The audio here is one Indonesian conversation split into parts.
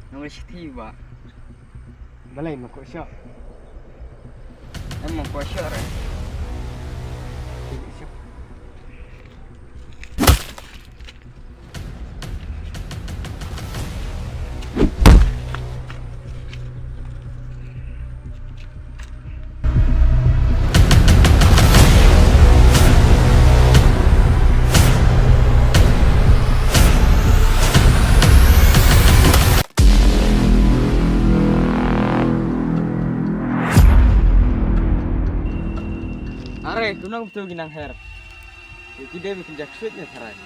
Nomor sih Pak. Balai mau kok syok. Emang kuasa re. Tidak syok. Are, kunang betul ginang her. Jadi dia bikin jaksudnya sarai.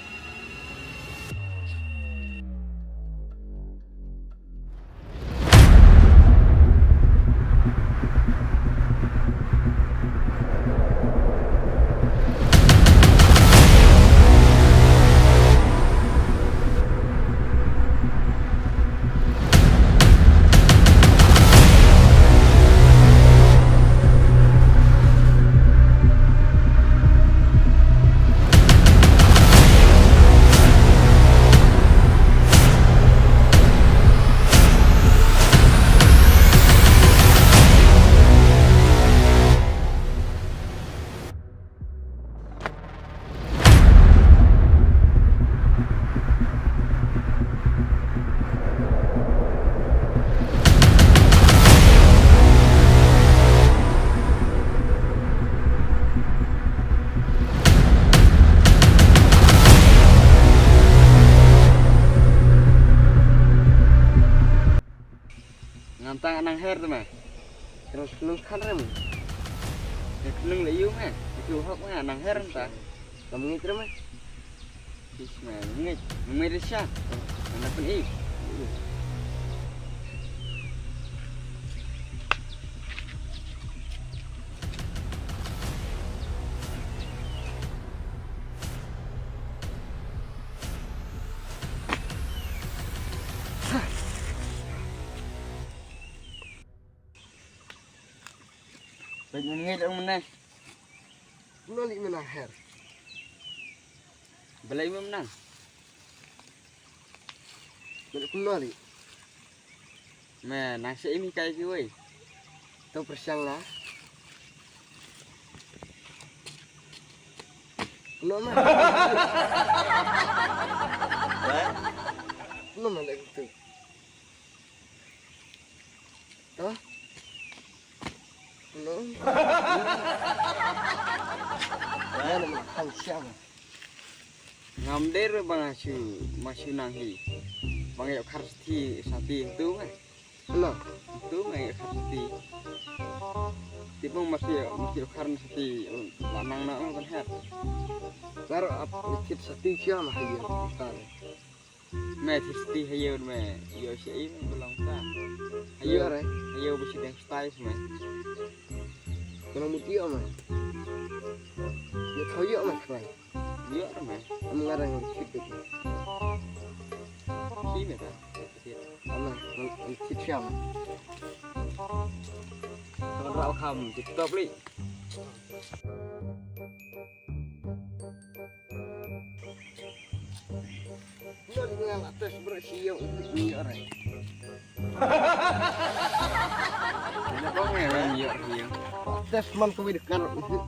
Ngantang nang her tu mah. Terus kelung kan rem. Kelung layu mah. Itu hok mah nang her entah. Kamu ngit mah. Bismillah, ngit. Ngit siap. Mana pun ik. Baik ngit mana? Noli menang her. Balai menang. Balik noli. Meh, nasi ini kayak gue. Tahu persiang lah. Belum mah. Belum ada gitu. Tahu? Belum. Ya, nama kang siang. Ngamder bang masih nanghi. Bang yuk karsti sati itu mah. Belum. Itu mah yuk karsti. Tipe masih karena sati lanang nak kan her. Baru apa dikit satu siang lah dia. Meh tisti hayo meh. Yo sih ini belum tak. Ayo Hayo re. hayo besi yang style meh. Kalau muti mah. Ya tahu ya mah keren. Yo meh. Mengarang dikit itu. Sih meh tak. Alah, dikit siang. Kalau rau kamu TikTok li. Nol dengan atas bersiang untuk ni orang. Ini kok ngeran yo yo. Atas man kau dekat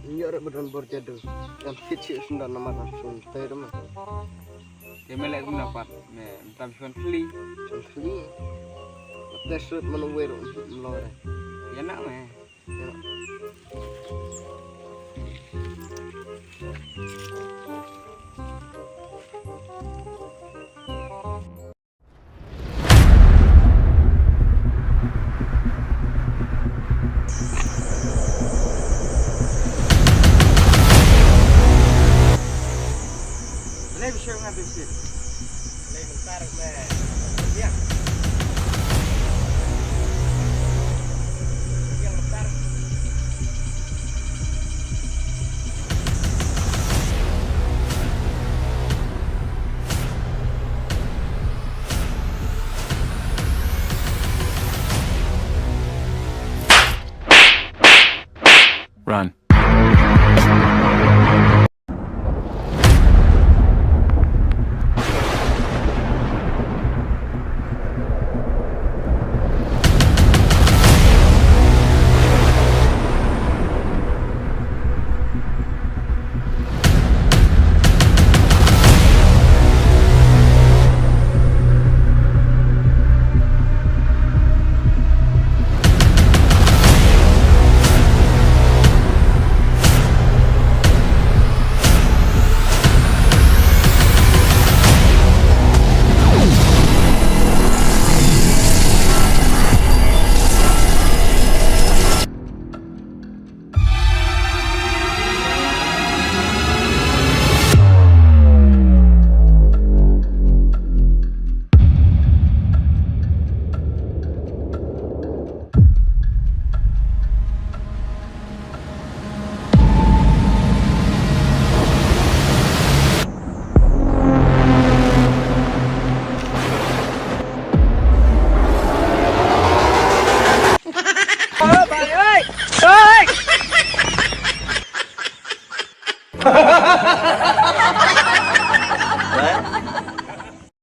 ni orang beran berjadu. Yang kecil sudah nama langsung tahu mah. Dia melek pun dapat. Meh, entah bisa beli. Contohnya atas menunggu melore. Ya nak meh. Ya. Ini bisa ngambil sih. Lain bentar meh. Ya.